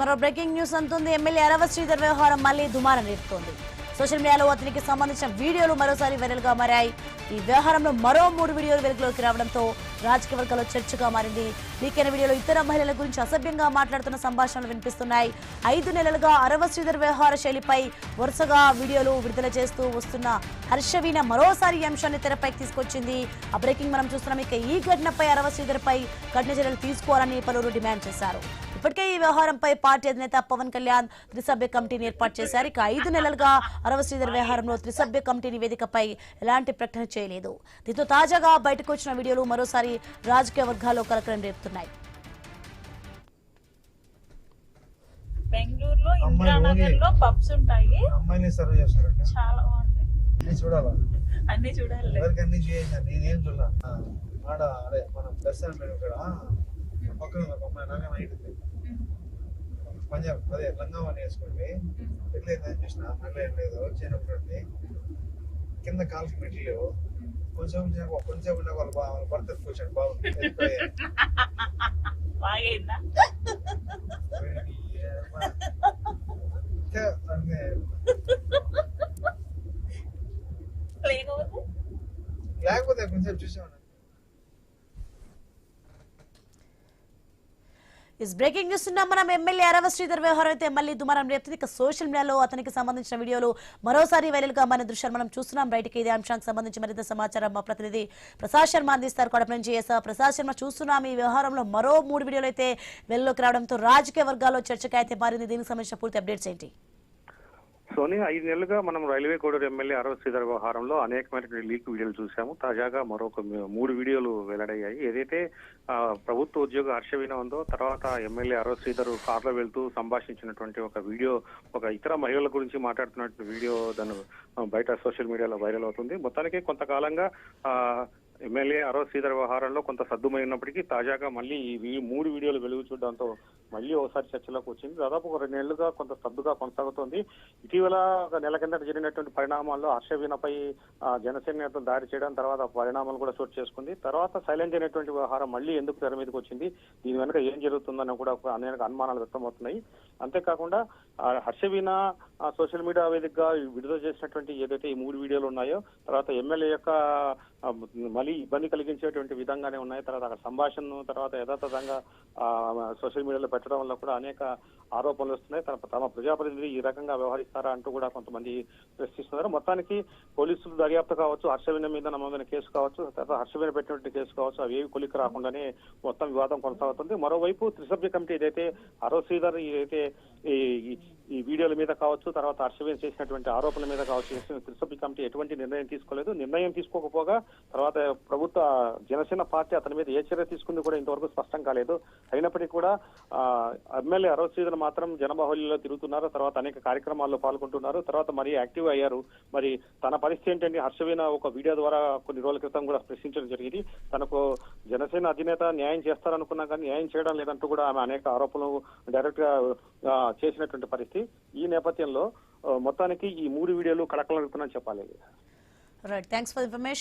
మరో breaking news అంటుంది. MLA అరవ శ్రీధర్ వ్యవహారం మళ్లీ దుమారం రేపుతోంది. సోషల్ మీడియాలో అతనికి సంబంధించిన వీడియోలు మరోసారి వైరల్ గా మారాయి. ఈ వ్యవహారంలో మరో 3 వీడియోలు వెలుగులోకి రావడంతో రాజకీయ వర్గాల్లో చర్చగా మారింది. లీకైన వీడియోలో ఇతర మహిళల గురించి అసభ్యంగా మాట్లాడుతున్న సంభాషణలు వినిపిస్తున్నాయి. 5 నెలలుగా అరవ శ్రీధర్ వ్యవహార శైలిపై వరుసగా వీడియోలు విడుదల చేస్తూ వస్తున్న హర్షవీణ మరోసారి ఈ అంశాన్ని తెరపైకి తీసుకొచ్చింది. ఆ బ్రేకింగ్ మనం చూస్తున్నాం. ఇక ఈ ఘటనపై అరవ శ్రీధర్ పై కఠిన చర్యలు తీసుకోవాలని పలువురు డిమాండ్ చేశారు. ఇప్పటికే ఈ వ్యవహారంపై పార్టీ అధినేత పవన్ కళ్యాణ్ త్రిసభ్య కమిటీని ఏర్పాటు చేశారు. ఇక 5 నెలలుగా అరవ శ్రీధర్ వ్యవహారంలో త్రిసభ్య కమిటీ నివేదికపై ఎలాంటి ప్రకటన చేయలేదు. దీంతో తాజాగా బయటకు వచ్చిన వీడియోలు మరోసారి రాజకీయ వర్గాల్లో కలకలం రేపుతున్నాయి. బెంగళూరులో ఇందిరానగర్ లో పబ్స్ ఉంటాయి. అమ్మాయిని సర్వ్ చేస్తారంట. చాలా బాగుంటాయి. చూడాలా? అన్ని చూడాలి. ఎవరికి అన్ని చేయాలి. నేనేం చూడాల ఆడ అదే మనం ప్లస్ అంటే ఇక్కడ పక్కన ఒక అమ్మాయి నాగా నైట్ పంజాబ్ అదే లంగావని వేసుకోండి. పెళ్ళైందని చూసిన పెళ్ళేం లేదు చేయనప్పుడు కింద కాల్కి మెట్లు లేవు. కొంచెం ఉండే వాళ్ళ భర్త కూర్చోండి బాగుంది. లేకపోతే కొంచెం చూసాను. బ్రేకింగ్ న్యూస్ ఉన్నాం మనం. ఎమ్మెల్యే అరవ శ్రీధర్ వ్యవహారం అయితే మళ్ళీ దుమారం రేపుతుంది. ఇక సోషల్ మీడియాలో అతనికి సంబంధించిన వీడియోలు మరోసారి వైరల్ గా మన దృశ్యాలు మనం చూస్తున్నాం. బయటకి ఇదే అంశానికి సంబంధించి మరింత సమాచారం మా ప్రతినిధి ప్రసాద్ శర్మ అందిస్తారు. కడప నుంచి ప్రసాద్ శర్మ చూస్తున్నాం. ఈ వ్యవహారంలో మరో 3 వీడియోలు అయితే వెలుగులోకి రావడంతో రాజకీయ వర్గాల్లో చర్చగా అయితే మారింది. దీనికి సంబంధించిన పూర్తి అప్డేట్స్ ఏంటి? సోని, 5 నెలలుగా మనం రైల్వే కోడూరు ఎమ్మెల్యే అరవ శ్రీధర్ వ్యవహారంలో అనేకమైన లీక్ వీడియోలు చూసాము. తాజాగా మరొక 3 వీడియోలు వెల్లడయ్యాయి. ఏదైతే ప్రభుత్వ ఉద్యోగ హర్షవీణ ఉందో, తర్వాత ఎమ్మెల్యే అరవ శ్రీధర్ కారులో వెళ్తూ సంభాషించినటువంటి ఒక వీడియో, ఒక ఇతర మహిళల గురించి మాట్లాడుతున్నటువంటి వీడియో దాని బయట సోషల్ మీడియాలో వైరల్ అవుతుంది. మొత్తానికి కొంతకాలంగా ఎమ్మెల్యే అరవ శ్రీధర్ వ్యవహారంలో కొంత సద్దుమైనప్పటికీ తాజాగా మళ్ళీ ఈ 3 వీడియోలు వెలుగు చూడడంతో మళ్ళీ ఒకసారి చర్చలోకి వచ్చింది. దాదాపు ఒక 2 నెలలుగా కొంత స్తబ్దుగా కొనసాగుతోంది. ఇటీవల ఒక నెల కిందట జరిగినటువంటి పరిణామాల్లో హర్షవీణపై జనసేన నేతలు దాడి చేయడం, తర్వాత పరిణామాలు కూడా చోటు చేసుకుంది. తర్వాత సైలెంట్ అయినటువంటి వ్యవహారం మళ్ళీ ఎందుకు తెర మీదకి వచ్చింది, దీని వెనుక ఏం జరుగుతుందని కూడా అనేక అనుమానాలు వ్యక్తమవుతున్నాయి. అంతేకాకుండా హర్షవీణ సోషల్ మీడియా వేదికగా విడుదల చేసినటువంటి ఏదైతే ఈ 3 వీడియోలు ఉన్నాయో, తర్వాత ఎమ్మెల్యే యొక్క మళ్ళీ ఇబ్బంది కలిగించేటువంటి విధంగానే ఉన్నాయి. తర్వాత అక్కడ సంభాషణ తర్వాత యథాతథంగా సోషల్ మీడియాలో పెట్టడం వల్ల కూడా అనేక ఆరోపణలు వస్తున్నాయి. తమ ప్రజాప్రతినిధి ఈ రకంగా వ్యవహరిస్తారా అంటూ కూడా కొంతమంది ప్రశ్నిస్తున్నారు. మొత్తానికి పోలీసులు దర్యాప్తు కావచ్చు, హర్షవీణ మీద నమోదైన కేసు కావచ్చు, తర్వాత హర్షవీణ పెట్టినటువంటి కేసు కావచ్చు, అవి ఏవి కొలిక్కి రాకుండానే మొత్తం వివాదం కొనసాగుతుంది. మరోవైపు త్రిసభ్య కమిటీ ఏదైతే అరవ శ్రీధర్ ఏదైతే ఈ వీడియోల మీద కావచ్చు, తర్వాత హర్షవీణ చేసినటువంటి ఆరోపణల మీద కావచ్చు, త్రిసభ్య కమిటీ ఎటువంటి నిర్ణయం తీసుకోలేదు. నిర్ణయం తీసుకోకపోగా తర్వాత ప్రభుత్వ జనసేన పార్టీ అతని మీద ఏ చర్య తీసుకుంది కూడా ఇంతవరకు స్పష్టం కాలేదు. అయినప్పటికీ కూడా ఎమ్మెల్యే అరవ శ్రీధర్ మాత్రం జనబాహుళ్యంలో తిరుగుతున్నారు, తర్వాత అనేక కార్యక్రమాల్లో పాల్గొంటున్నారు, తర్వాత మరీ యాక్టివ్ అయ్యారు. మరి తన పరిస్థితి ఏంటంటే హర్షవీణ ఒక వీడియో ద్వారా కొన్ని రోజుల క్రితం కూడా ప్రశ్నించడం జరిగింది. తనకు జనసేన అధినేత న్యాయం చేస్తారనుకున్నా కానీ న్యాయం చేయడం లేదంటూ కూడా ఆమె అనేక ఆరోపణలు డైరెక్ట్ గా చేసినటువంటి పరిస్థితి. ఈ నేపథ్యంలో మొత్తానికి ఈ 3 వీడియోలు కలకలం చెప్పాలి. Right, thanks for information.